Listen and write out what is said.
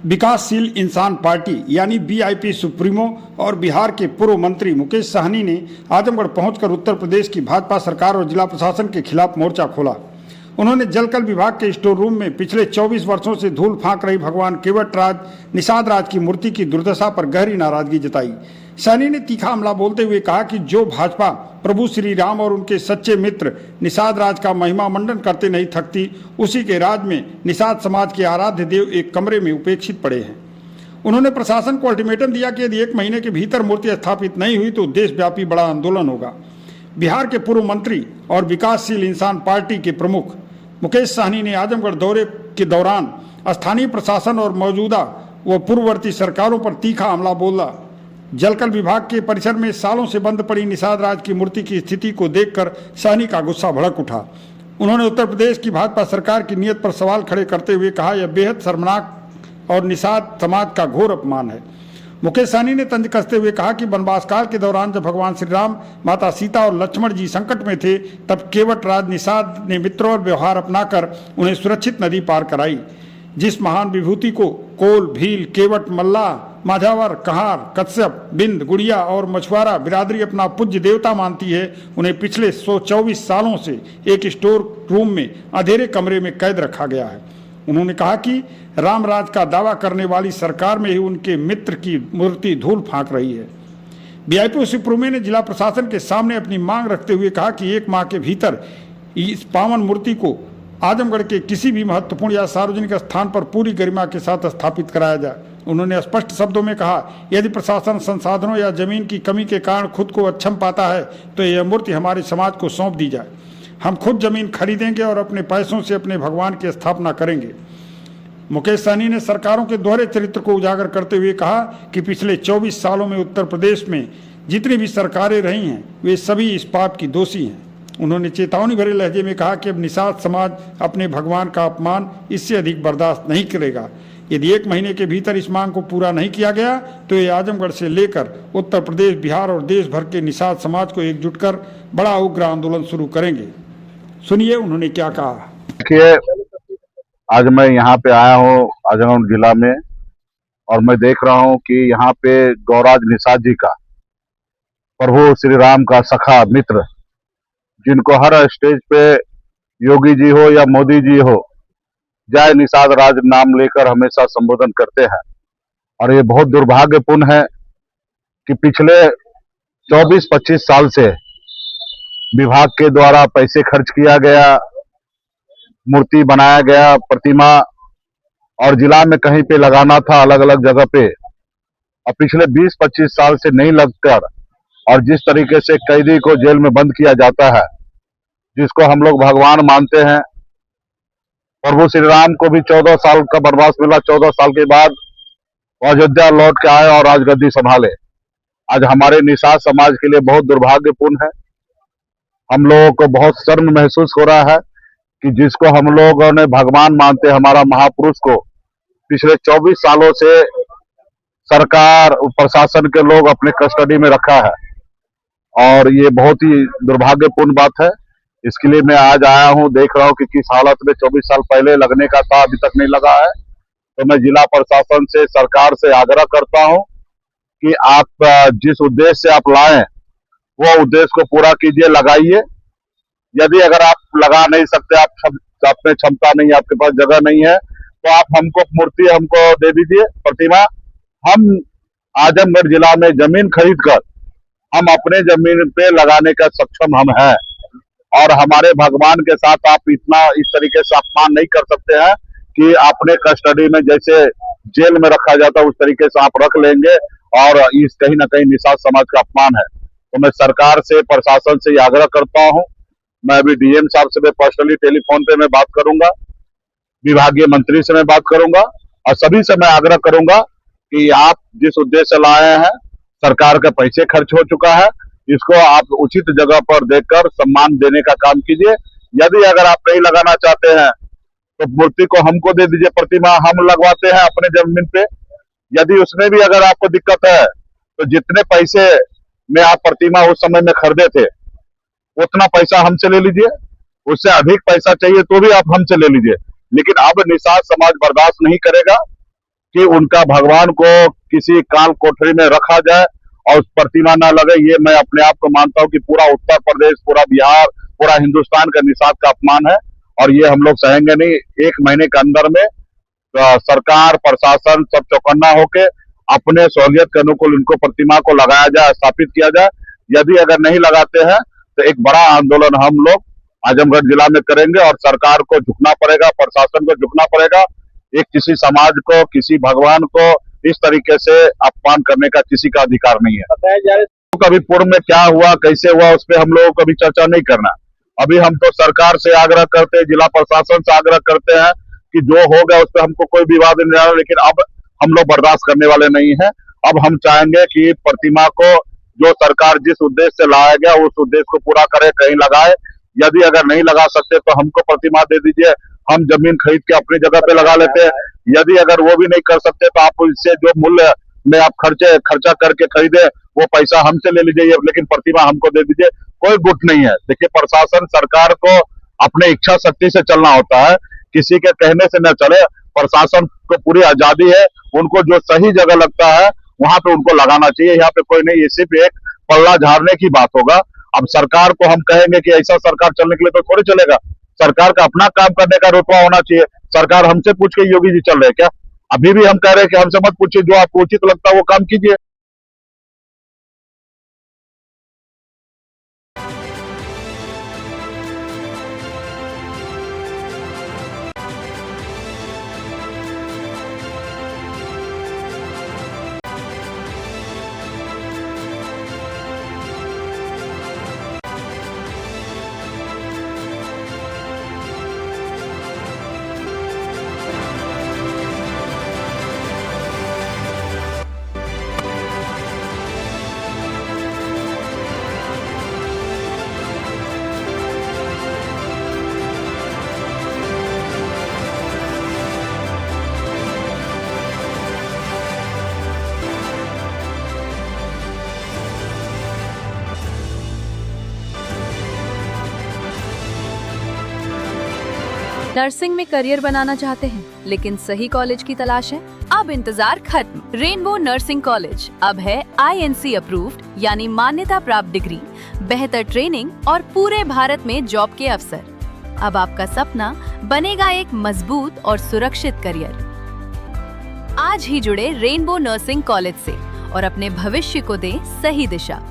विकासशील इंसान पार्टी यानी बीआईपी सुप्रीमो और बिहार के पूर्व मंत्री मुकेश साहनी ने आजमगढ़ पहुंचकर उत्तर प्रदेश की भाजपा सरकार और जिला प्रशासन के खिलाफ मोर्चा खोला। उन्होंने जलकल विभाग के स्टोर रूम में पिछले 24 वर्षों से धूल फांक रही भगवान केवट राज निषाद राज की मूर्ति की दुर्दशा पर गहरी नाराजगी जताई। सैनी ने तीखा हमला बोलते हुए कहा कि जो भाजपा प्रभु श्री राम और उनके सच्चे मित्र निषाद राज का महिमा मंडन करते नहीं थकती, उसी के राज में निषाद समाज के आराध्य देव एक कमरे में उपेक्षित पड़े हैं। उन्होंने प्रशासन को अल्टीमेटम दिया कि यदि 1 महीने के भीतर मूर्ति स्थापित नहीं हुई तो देशव्यापी बड़ा आंदोलन होगा। बिहार के पूर्व मंत्री और विकासशील इंसान पार्टी के प्रमुख मुकेश साहनी ने आजमगढ़ दौरे के दौरान स्थानीय प्रशासन और मौजूदा व पूर्ववर्ती सरकारों पर तीखा हमला बोला। जलकल विभाग के परिसर में सालों से बंद पड़ी निषाद राज की मूर्ति की स्थिति को देखकर साहनी का गुस्सा भड़क उठा। उन्होंने उत्तर प्रदेश की भाजपा सरकार की नीयत पर सवाल खड़े करते हुए कहा, यह बेहद शर्मनाक और निषाद समाज का घोर अपमान है। मुकेश साहनी ने तंज कसते हुए कहा कि वनवास काल के दौरान जब भगवान श्री राम, माता सीता और लक्ष्मण जी संकट में थे, तब केवट राज निषाद ने मित्रों और व्यवहार अपनाकर उन्हें सुरक्षित नदी पार कराई। जिस महान विभूति को कोल, भील, केवट, मल्ला, माझावर, कहार, कश्यप, बिंद, गुड़िया और मछुआरा बिरादरी अपना पूज्य देवता मानती है, उन्हें पिछले 124 सालों से एक स्टोर रूम में अंधेरे कमरे में कैद रखा गया है। उन्होंने कहा कि रामराज का दावा करने वाली सरकार में ही उनके मित्र की मूर्ति धूल फांक रही है। बीआईपी सुप्रीमो ने जिला प्रशासन के सामने अपनी मांग रखते हुए कहा कि 1 माह के भीतर इस पावन मूर्ति को आजमगढ़ के किसी भी महत्वपूर्ण या सार्वजनिक स्थान पर पूरी गरिमा के साथ स्थापित कराया जाए। उन्होंने स्पष्ट शब्दों में कहा, यदि प्रशासन संसाधनों या जमीन की कमी के कारण खुद को अक्षम पाता है तो यह मूर्ति हमारे समाज को सौंप दी जाए। हम खुद जमीन खरीदेंगे और अपने पैसों से अपने भगवान की स्थापना करेंगे। मुकेश साहनी ने सरकारों के दोहरे चरित्र को उजागर करते हुए कहा कि पिछले 24 सालों में उत्तर प्रदेश में जितनी भी सरकारें रही हैं वे सभी इस पाप की दोषी हैं। उन्होंने चेतावनी भरे लहजे में कहा कि अब निषाद समाज अपने भगवान का अपमान इससे अधिक बर्दाश्त नहीं करेगा। यदि 1 महीने के भीतर इस मांग को पूरा नहीं किया गया तो ये आजमगढ़ से लेकर उत्तर प्रदेश, बिहार और देश भर के निषाद समाज को एकजुट कर बड़ा उग्र आंदोलन शुरू करेंगे। सुनिए उन्होंने क्या कहा। देखिए, आज मैं यहाँ पे आया हूँ आजमगढ़ जिला में और मैं देख रहा हूँ कि यहाँ पे गौराज निषाद जी का, प्रभु श्री राम का सखा मित्र, जिनको हर स्टेज पे योगी जी हो या मोदी जी हो, जय निषाद राज नाम लेकर हमेशा संबोधन करते हैं। और ये बहुत दुर्भाग्यपूर्ण है कि पिछले 24-25 साल से विभाग के द्वारा पैसे खर्च किया गया, मूर्ति बनाया गया, प्रतिमा, और जिला में कहीं पे लगाना था अलग अलग जगह पे, और पिछले 20-25 साल से नहीं लगकर, और जिस तरीके से कैदी को जेल में बंद किया जाता है, जिसको हम लोग भगवान मानते हैं। प्रभु श्री राम को भी 14 साल का वनवास मिला, 14 साल के बाद अयोध्या लौट के आए और राजगद्दी संभाले। आज हमारे निषाद समाज के लिए बहुत दुर्भाग्यपूर्ण है। हम लोगों को बहुत शर्म महसूस हो रहा है कि जिसको हम लोगों ने भगवान मानते, हमारा महापुरुष को पिछले 24 सालों से सरकार प्रशासन के लोग अपने कस्टडी में रखा है, और ये बहुत ही दुर्भाग्यपूर्ण बात है। इसके लिए मैं आज आया हूँ, देख रहा हूँ कि किस हालत में 24 साल पहले लगने का था, अभी तक नहीं लगा है। तो मैं जिला प्रशासन से, सरकार से आग्रह करता हूँ कि आप जिस उद्देश्य से आप लाएं वो उद्देश्य को पूरा कीजिए, लगाइए। यदि अगर आप लगा नहीं सकते, आप अपने क्षमता नहीं है, आपके पास जगह नहीं है, तो आप हमको मूर्ति हमको दे दीजिए, प्रतिमा। हम आजमगढ़ जिला में जमीन खरीद कर हम अपने जमीन पे लगाने का सक्षम हम हैं, और हमारे भगवान के साथ आप इतना इस तरीके से अपमान नहीं कर सकते हैं कि अपने कस्टडी में जैसे जेल में रखा जाता है उस तरीके से आप रख लेंगे, और इस कहीं ना कहीं निषाद समाज का अपमान है। तो मैं सरकार से, प्रशासन से आग्रह करता हूं। मैं अभी डीएम साहब से मैं पर्सनली टेलीफोन पे मैं बात करूंगा, विभागीय मंत्री से मैं बात करूंगा, और सभी से मैं आग्रह करूंगा कि आप जिस उद्देश्य से लाए हैं, सरकार का पैसे खर्च हो चुका है, इसको आप उचित जगह पर देकर सम्मान देने का काम कीजिए। यदि अगर आप नहीं लगाना चाहते हैं तो मूर्ति को हमको दे दीजिए, प्रतिमा हम लगवाते हैं अपने जमीन पे। यदि उसमें भी अगर आपको दिक्कत है तो जितने पैसे में आप प्रतिमा उस समय में खरीदे थे उतना पैसा हमसे ले लीजिए, उससे अधिक पैसा चाहिए तो भी आप हमसे ले लीजिए, लेकिन अब निषाद समाज बर्दाश्त नहीं करेगा। कि उनका भगवान को किसी काल कोठरी में रखा जाए और उस प्रतिमा ना लगे। ये मैं अपने आप को मानता हूँ कि पूरा उत्तर प्रदेश, पूरा बिहार, पूरा हिंदुस्तान का निषाद का अपमान है और ये हम लोग सहेंगे नहीं। 1 महीने के अंदर में सरकार प्रशासन सब चौकन्ना होके अपने सहूलियत के अनुकूल इनको प्रतिमा को लगाया जाए, स्थापित किया जाए। यदि अगर नहीं लगाते हैं तो एक बड़ा आंदोलन हम लोग आजमगढ़ जिला में करेंगे और सरकार को झुकना पड़ेगा, प्रशासन को झुकना पड़ेगा। एक किसी समाज को, किसी भगवान को इस तरीके से अपमान करने का किसी का अधिकार नहीं है। बताया जाए तो कभी पूर्व में क्या हुआ, कैसे हुआ, उस पर हम लोगों को कभी चर्चा नहीं करना। अभी हम तो सरकार से आग्रह करते हैं, जिला प्रशासन से आग्रह करते हैं कि जो हो गया उस पर हमको कोई विवाद नहीं आ रहा, लेकिन अब हम लोग बर्दाश्त करने वाले नहीं है। अब हम चाहेंगे कि प्रतिमा को जो सरकार जिस उद्देश्य से लाया गया उस उद्देश्य को पूरा करे, कहीं लगाए। यदि अगर नहीं लगा सकते तो हमको प्रतिमा दे दीजिए, हम जमीन खरीद के अपनी जगह पे लगा लेते हैं। यदि अगर वो भी नहीं कर सकते तो आप इससे जो मूल्य में आप खर्चा करके खरीदे वो पैसा हमसे ले लीजिए, लेकिन प्रतिमा हमको दे दीजिए। कोई गुट नहीं है। देखिए, प्रशासन सरकार को अपने इच्छा शक्ति से चलना होता है, किसी के कहने से न चले। प्रशासन को पूरी आजादी है, उनको जो सही जगह लगता है वहां पे उनको लगाना चाहिए। यहाँ पे कोई नहीं, ये सिर्फ एक पल्ला झाड़ने की बात होगा। अब सरकार को हम कहेंगे कि ऐसा सरकार चलने के लिए तो थोड़ी चलेगा। सरकार का अपना काम करने का रुतबा होना चाहिए। सरकार हमसे पूछ के योगी जी चल रहे हैं क्या? अभी भी हम कह रहे हैं कि हमसे मत पूछिए, जो आपको उचित लगता है वो काम कीजिए। नर्सिंग में करियर बनाना चाहते हैं लेकिन सही कॉलेज की तलाश है? अब इंतजार खत्म। रेनबो नर्सिंग कॉलेज अब है INC अप्रूव्ड यानी मान्यता प्राप्त डिग्री, बेहतर ट्रेनिंग और पूरे भारत में जॉब के अवसर। अब आपका सपना बनेगा एक मजबूत और सुरक्षित करियर। आज ही जुड़े रेनबो नर्सिंग कॉलेज से और अपने भविष्य को दें सही दिशा।